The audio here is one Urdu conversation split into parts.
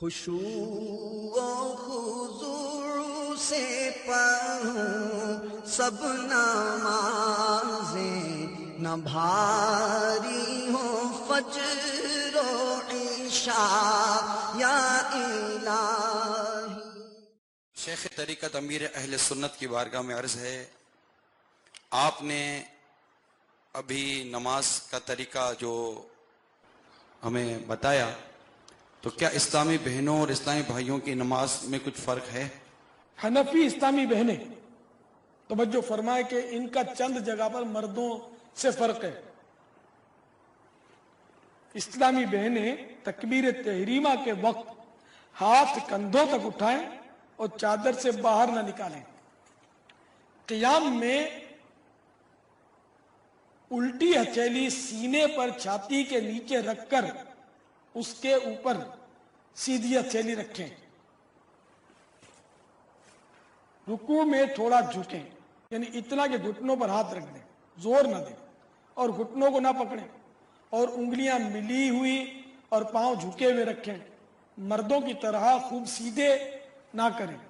خشوع و خضوع سے پڑھوں سب نمازیں، نہ بھاری ہوں فجر و عشاء یا الہی۔ شیخ طریقت امیر اہل سنت کی بارگاہ میں عرض ہے، آپ نے ابھی نماز کا طریقہ جو ہمیں بتایا، تو کیا اسلامی بہنوں اور اسلامی بھائیوں کی نماز میں کچھ فرق ہے؟ حنفی اسلامی بہنیں توجہ فرمائے کہ ان کا چند جگہ پر مردوں سے فرق ہے۔ اسلامی بہنیں تکبیر تحریمہ کے وقت ہاتھ کندھوں تک اٹھائیں اور چادر سے باہر نہ نکالیں۔ قیام میں الٹی ہتھیلی سینے پر چھاتی کے نیچے رکھ کر اس کے اوپر سیدھی ہتھیلی رکھیں۔ رکوع میں تھوڑا جھکیں، یعنی اتنا کہ گھٹنوں پر ہاتھ رکھ دیں، زور نہ دیں اور گھٹنوں کو نہ پکڑیں، اور انگلیاں ملی ہوئی اور پاؤں جھکے ہوئے رکھیں۔ مردوں کی طرح خوب سیدھے نہ کریں،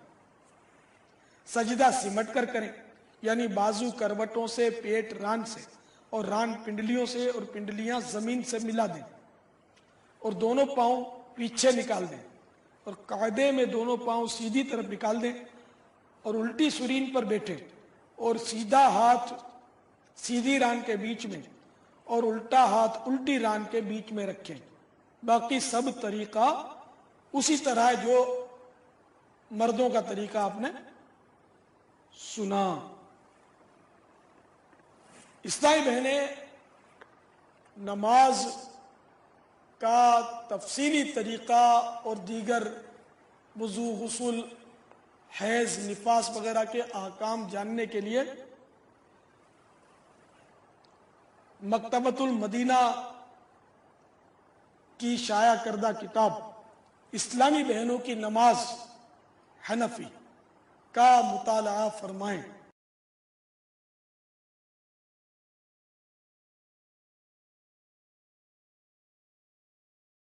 سجدہ سمٹ کر کریں، یعنی بازو کروٹوں سے، پیٹ ران سے اور ران پنڈلیوں سے اور پنڈلیاں زمین سے ملا دیں، اور دونوں پاؤں پیچھے نکال دیں، اور قاعدے میں دونوں پاؤں سیدھی طرف نکال دیں اور الٹی سرین پر بیٹھیں، اور سیدھا ہاتھ سیدھی ران کے بیچ میں اور الٹا ہاتھ الٹی ران کے بیچ میں رکھیں۔ باقی سب طریقہ اسی طرح ہے جو مردوں کا طریقہ آپ نے سنا۔ اسلامی بہنیں نماز کا تفصیلی طریقہ اور دیگر وضو، غسل، حیض، نفاس وغیرہ کے احکام جاننے کے لیے مکتبۃ المدینہ کی شائع کردہ کتاب اسلامی بہنوں کی نماز حنفی کا مطالعہ فرمائیں۔